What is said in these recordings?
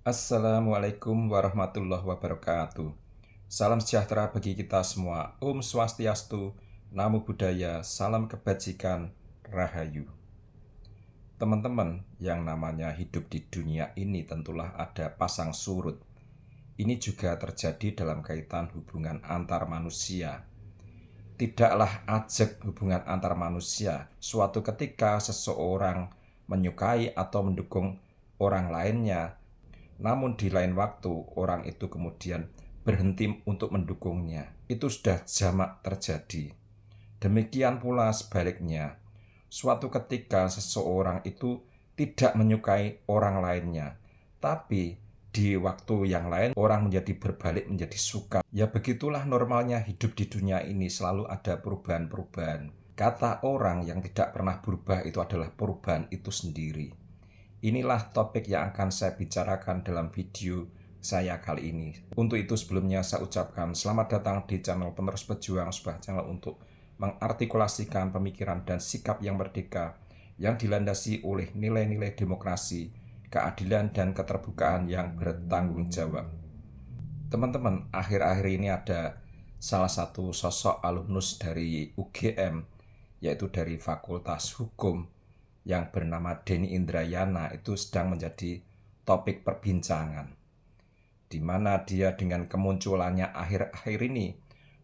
Assalamualaikum warahmatullahi wabarakatuh. Salam sejahtera bagi kita semua. Om Swastiastu, Namo Buddhaya, salam kebajikan, Rahayu. Teman-teman, yang namanya hidup di dunia ini tentulah ada pasang surut. Ini juga terjadi dalam kaitan hubungan antar manusia. Tidaklah ajek hubungan antar manusia suatu ketika seseorang menyukai atau mendukung orang lainnya, namun di lain waktu orang itu kemudian berhenti untuk mendukungnya. Itu sudah jamak terjadi. Demikian pula sebaliknya, suatu ketika seseorang itu tidak menyukai orang lainnya, tapi di waktu yang lain orang menjadi berbalik menjadi suka. Ya begitulah normalnya hidup di dunia ini, selalu ada perubahan-perubahan. Kata orang yang tidak pernah berubah itu adalah perubahan itu sendiri. Inilah topik yang akan saya bicarakan dalam video saya kali ini. Untuk itu sebelumnya saya ucapkan selamat datang di channel Penerus Pejuang, sebuah channel untuk mengartikulasikan pemikiran dan sikap yang merdeka yang dilandasi oleh nilai-nilai demokrasi, keadilan dan keterbukaan yang bertanggung jawab. Teman-teman, akhir-akhir ini ada salah satu sosok alumnus dari UGM, yaitu dari Fakultas Hukum, yang bernama Denny Indrayana, itu sedang menjadi topik perbincangan, di mana dia dengan kemunculannya akhir-akhir ini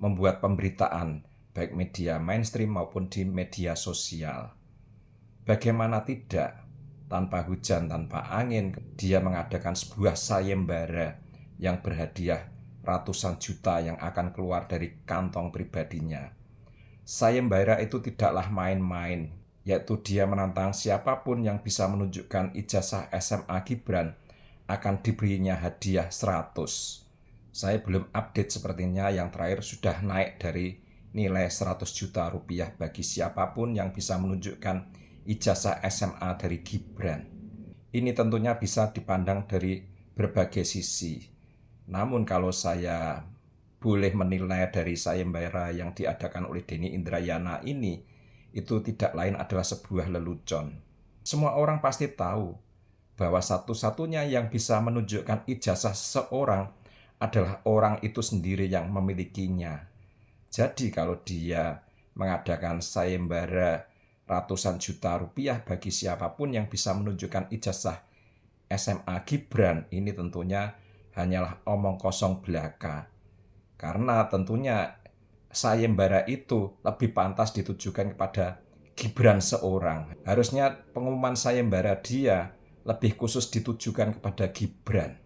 membuat pemberitaan baik media mainstream maupun di media sosial. Bagaimana tidak, tanpa hujan, tanpa angin, dia mengadakan sebuah sayembara yang berhadiah ratusan juta yang akan keluar dari kantong pribadinya. Sayembara itu tidaklah main-main, yaitu dia menantang siapapun yang bisa menunjukkan ijazah SMA Gibran akan diberinya hadiah 100. Saya belum update, sepertinya yang terakhir sudah naik dari nilai 100 juta rupiah bagi siapapun yang bisa menunjukkan ijazah SMA dari Gibran. Ini tentunya bisa dipandang dari berbagai sisi. Namun kalau saya boleh menilai dari sayembara yang diadakan oleh Denny Indrayana ini, itu tidak lain adalah sebuah lelucon. Semua orang pasti tahu bahwa satu-satunya yang bisa menunjukkan ijazah seseorang adalah orang itu sendiri yang memilikinya. Jadi kalau dia mengadakan sayembara ratusan juta rupiah bagi siapapun yang bisa menunjukkan ijazah SMA Gibran, ini tentunya hanyalah omong kosong belaka. Karena tentunya sayembara itu lebih pantas ditujukan kepada Gibran seorang. Harusnya pengumuman sayembara dia lebih khusus ditujukan kepada Gibran.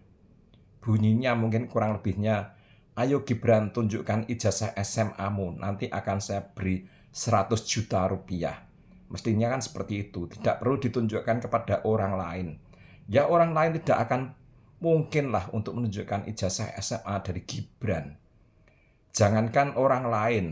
Bunyinya mungkin kurang lebihnya, ayo Gibran, tunjukkan ijazah SMA-mu, nanti akan saya beri 100 juta rupiah. Mestinya kan seperti itu, tidak perlu ditunjukkan kepada orang lain. Ya orang lain tidak akan mungkinlah untuk menunjukkan ijazah SMA dari Gibran. Jangankan orang lain,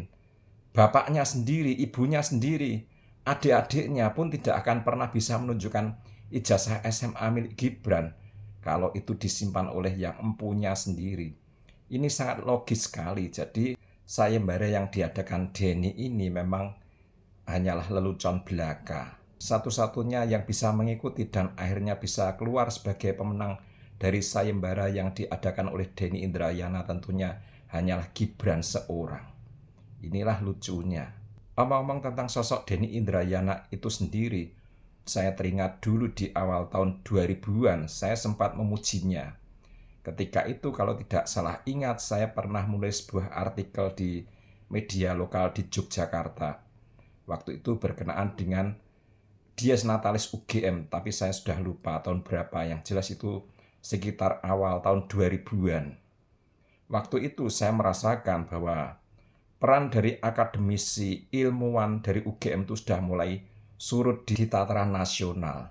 bapaknya sendiri, ibunya sendiri, adik-adiknya pun tidak akan pernah bisa menunjukkan ijazah SMA milik Gibran kalau itu disimpan oleh yang empunya sendiri. Ini sangat logis sekali. Jadi sayembara yang diadakan Denny ini memang hanyalah lelucon belaka. Satu-satunya yang bisa mengikuti dan akhirnya bisa keluar sebagai pemenang dari sayembara yang diadakan oleh Denny Indrayana tentunya hanyalah Gibran seorang. Inilah lucunya. Omong-omong tentang sosok Denny Indrayana itu sendiri, saya teringat dulu di awal tahun 2000-an saya sempat memujinya. Ketika itu kalau tidak salah ingat, saya pernah menulis sebuah artikel di media lokal di Yogyakarta. Waktu itu berkenaan dengan Dies Natalis UGM, tapi saya sudah lupa tahun berapa, yang jelas itu sekitar awal tahun 2000-an. Waktu itu saya merasakan bahwa peran dari akademisi ilmuwan dari UGM itu sudah mulai surut di tataran nasional.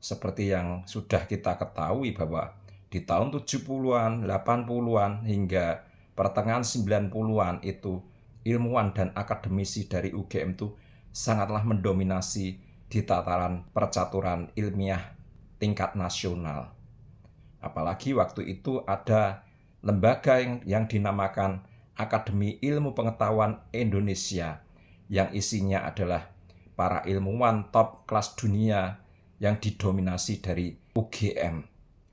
Seperti yang sudah kita ketahui bahwa di tahun 70-an, 80-an hingga pertengahan 90-an itu ilmuwan dan akademisi dari UGM itu sangatlah mendominasi di tataran percaturan ilmiah tingkat nasional. Apalagi waktu itu ada lembaga yang dinamakan Akademi Ilmu Pengetahuan Indonesia, yang isinya adalah para ilmuwan top kelas dunia yang didominasi dari UGM.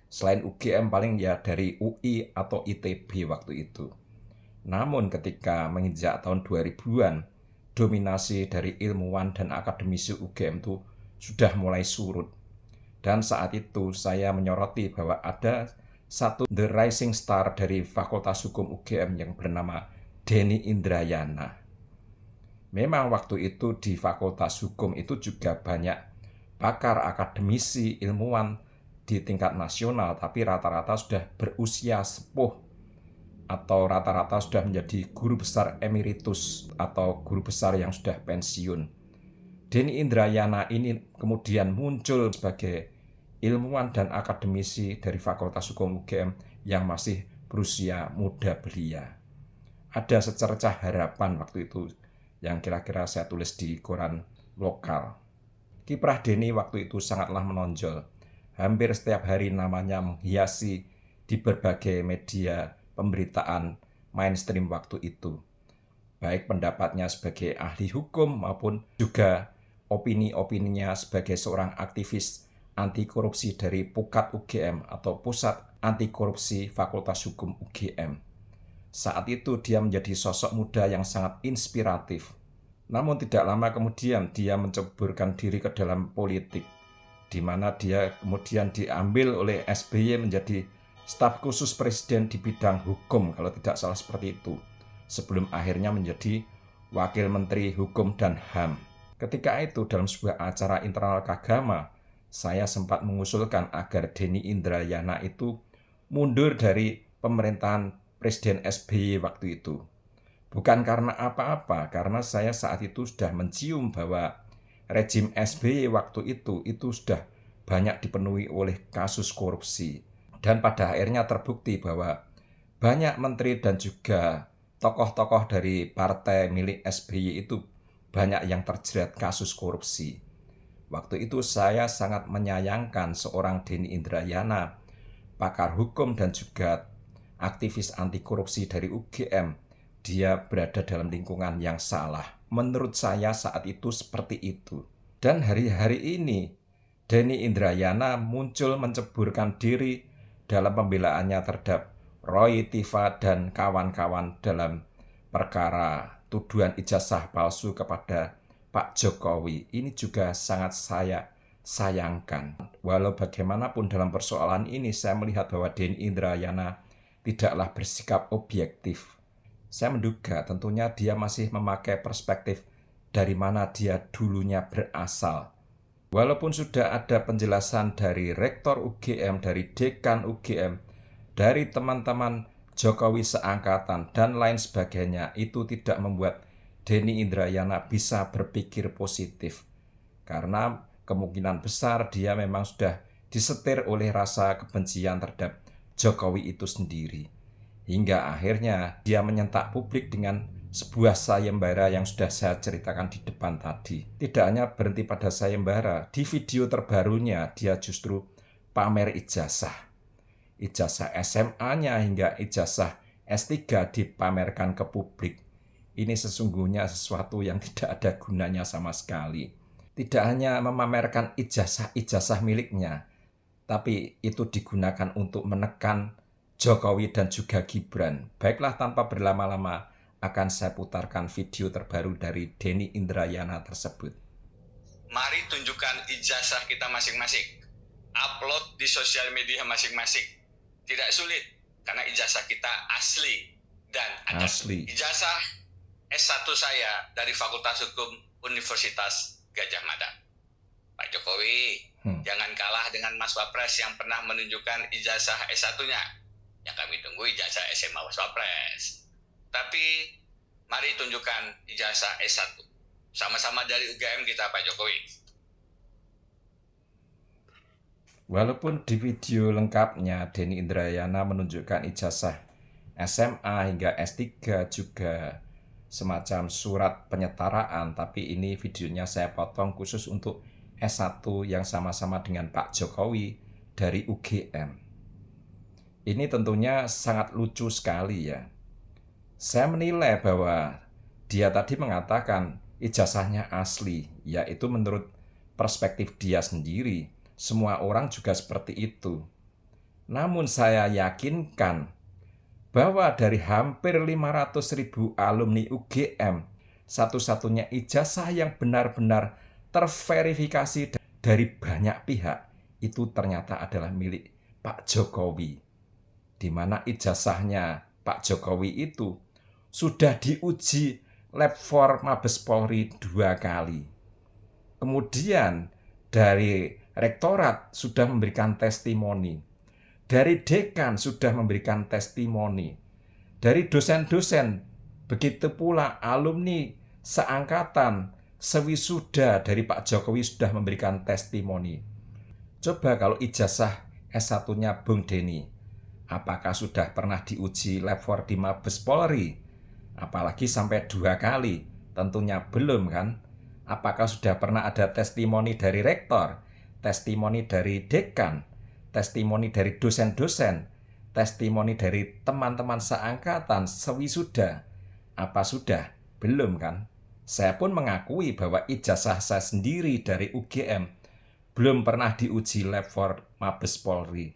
Selain UGM paling ya dari UI atau ITB waktu itu. Namun ketika menginjak tahun 2000-an, dominasi dari ilmuwan dan akademisi UGM itu sudah mulai surut. Dan saat itu saya menyoroti bahwa ada satu the rising star dari Fakultas Hukum UGM yang bernama Denny Indrayana. Memang waktu itu di Fakultas Hukum itu juga banyak pakar akademisi, ilmuwan di tingkat nasional, tapi rata-rata sudah berusia sepuh atau rata-rata sudah menjadi guru besar emeritus atau guru besar yang sudah pensiun. Denny Indrayana ini kemudian muncul sebagai ilmuwan dan akademisi dari Fakultas Hukum UGM yang masih berusia muda belia. Ada secercah harapan waktu itu yang kira-kira saya tulis di koran lokal. Kiprah Denny waktu itu sangatlah menonjol. Hampir setiap hari namanya menghiasi di berbagai media pemberitaan mainstream waktu itu. Baik pendapatnya sebagai ahli hukum maupun juga opini-opininya sebagai seorang aktivis anti korupsi dari Pukat UGM atau Pusat Anti Korupsi Fakultas Hukum UGM. Saat itu dia menjadi sosok muda yang sangat inspiratif. Namun tidak lama kemudian dia menceburkan diri ke dalam politik, di mana dia kemudian diambil oleh SBY menjadi staf khusus presiden di bidang hukum, kalau tidak salah seperti itu, sebelum akhirnya menjadi wakil menteri hukum dan HAM. Ketika itu dalam sebuah acara internal Kagama, saya sempat mengusulkan agar Denny Indrayana itu mundur dari pemerintahan Presiden SBY waktu itu. Bukan karena apa-apa, karena saya saat itu sudah mencium bahwa rejim SBY waktu itu sudah banyak dipenuhi oleh kasus korupsi. Dan pada akhirnya terbukti bahwa banyak menteri dan juga tokoh-tokoh dari partai milik SBY itu banyak yang terjerat kasus korupsi. Waktu itu saya sangat menyayangkan seorang Denny Indrayana, pakar hukum dan juga aktivis anti korupsi dari UGM. Dia berada dalam lingkungan yang salah. Menurut saya saat itu seperti itu. Dan hari-hari ini Denny Indrayana muncul menceburkan diri dalam pembelaannya terhadap Roy Tiva dan kawan-kawan dalam perkara tuduhan ijazah palsu kepada Pak Jokowi. Ini juga sangat saya sayangkan. Walau bagaimanapun dalam persoalan ini saya melihat bahwa Denny Indrayana tidaklah bersikap objektif. Saya menduga tentunya dia masih memakai perspektif dari mana dia dulunya berasal. Walaupun sudah ada penjelasan dari Rektor UGM, dari Dekan UGM, dari teman-teman Jokowi seangkatan, dan lain sebagainya, itu tidak membuat Denny Indrayana bisa berpikir positif. Karena kemungkinan besar dia memang sudah disetir oleh rasa kebencian terhadap Jokowi itu sendiri. Hingga akhirnya dia menyentak publik dengan sebuah sayembara yang sudah saya ceritakan di depan tadi. Tidak hanya berhenti pada sayembara, di video terbarunya dia justru pamer ijazah. Ijazah SMA-nya hingga ijazah S3 dipamerkan ke publik. Ini sesungguhnya sesuatu yang tidak ada gunanya sama sekali. Tidak hanya memamerkan ijazah-ijazah miliknya, tapi itu digunakan untuk menekan Jokowi dan juga Gibran. Baiklah, tanpa berlama-lama akan saya putarkan video terbaru dari Denny Indrayana tersebut. Mari tunjukkan ijazah kita masing-masing. Upload di sosial media masing-masing. Tidak sulit, karena ijazah kita asli. Dan ada ijazah S1 saya dari Fakultas Hukum Universitas Gadjah Mada. Pak Jokowi, jangan kalah dengan Mas Wapres yang pernah menunjukkan ijazah S1-nya. Yang kami tunggu ijazah SMA Mas Wapres. Tapi mari tunjukkan ijazah S1. Sama-sama dari UGM kita, Pak Jokowi. Walaupun di video lengkapnya Denny Indrayana menunjukkan ijazah SMA hingga S3 juga semacam surat penyetaraan, tapi ini videonya saya potong khusus untuk S1 yang sama-sama dengan Pak Jokowi dari UGM. Ini tentunya sangat lucu sekali ya. Saya menilai bahwa dia tadi mengatakan ijazahnya asli, yaitu menurut perspektif dia sendiri. Semua orang juga seperti itu. Namun saya yakinkan bahwa dari hampir 500.000 alumni UGM, satu-satunya ijazah yang benar-benar terverifikasi dari banyak pihak itu ternyata adalah milik Pak Jokowi. Di mana ijazahnya Pak Jokowi itu sudah diuji Lab 4 Mabes Polri 2 kali. Kemudian dari rektorat sudah memberikan testimoni. Dari dekan sudah memberikan testimoni. Dari dosen-dosen, begitu pula alumni seangkatan, sewisuda dari Pak Jokowi sudah memberikan testimoni. Coba kalau ijazah S1-nya Bung Denny, apakah sudah pernah diuji Lab 4 di Mabes Polri? Apalagi sampai 2 kali, tentunya belum kan? Apakah sudah pernah ada testimoni dari rektor, testimoni dari dekan, testimoni dari dosen-dosen, testimoni dari teman-teman seangkatan, sewisuda? Apa sudah? Belum kan? Saya pun mengakui bahwa ijazah saya sendiri dari UGM belum pernah diuji Lab 4 Mabes Polri.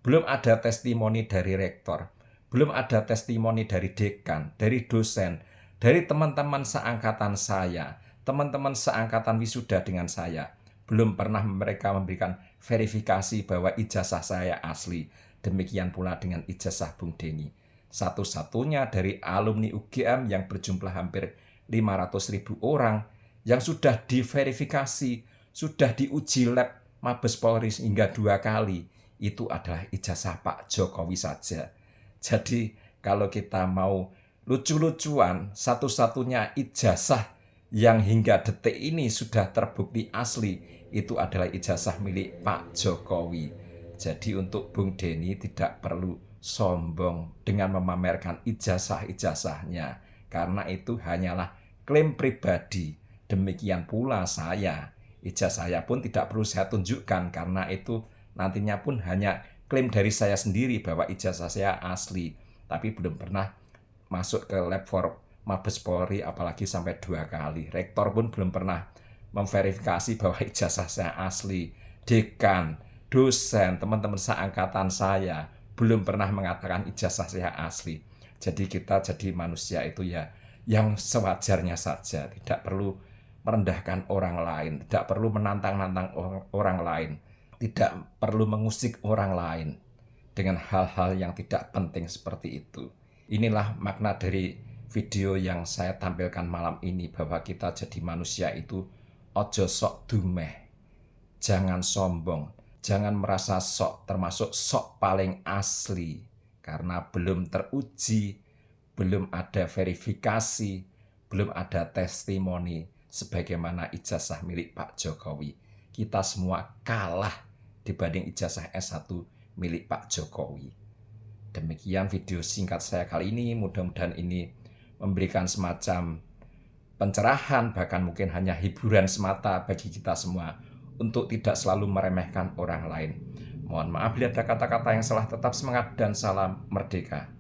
Belum ada testimoni dari rektor. Belum ada testimoni dari dekan, dari dosen, dari teman-teman seangkatan saya, teman-teman seangkatan wisuda dengan saya. Belum pernah mereka memberikan verifikasi bahwa ijazah saya asli. Demikian pula dengan ijazah Bung Denny. Satu-satunya dari alumni UGM yang berjumlah hampir 500.000 orang yang sudah diverifikasi, sudah diuji lab Mabes Polri hingga 2 kali, itu adalah ijazah Pak Jokowi saja. Jadi kalau kita mau lucu-lucuan, satu-satunya ijazah yang hingga detik ini sudah terbukti asli, itu adalah ijazah milik Pak Jokowi. Jadi untuk Bung Denny tidak perlu sombong dengan memamerkan ijazah-ijazahnya, karena itu hanyalah klaim pribadi. Demikian pula saya. Ijazah saya pun tidak perlu saya tunjukkan, karena itu nantinya pun hanya klaim dari saya sendiri bahwa ijazah saya asli. Tapi belum pernah masuk ke Lab 4 Mabes Polri, apalagi sampai 2 kali. Rektor pun belum pernah memverifikasi bahwa ijazah saya asli. Dekan, dosen, teman-teman seangkatan saya belum pernah mengatakan ijazah saya asli. Jadi kita jadi manusia itu ya yang sewajarnya saja, tidak perlu merendahkan orang lain, tidak perlu menantang-nantang orang lain, tidak perlu mengusik orang lain dengan hal-hal yang tidak penting seperti itu. Inilah makna dari video yang saya tampilkan malam ini, bahwa kita jadi manusia itu ojo sok dumeh, jangan sombong, jangan merasa sok, termasuk sok paling asli, karena belum teruji, belum ada verifikasi, belum ada testimoni sebagaimana ijazah milik Pak Jokowi. Kita semua kalah dibanding ijazah S1 milik Pak Jokowi. Demikian video singkat saya kali ini. Mudah-mudahan ini memberikan semacam pencerahan, bahkan mungkin hanya hiburan semata bagi kita semua untuk tidak selalu meremehkan orang lain. Mohon maaf bila ada kata-kata yang salah. Tetap semangat dan salam merdeka.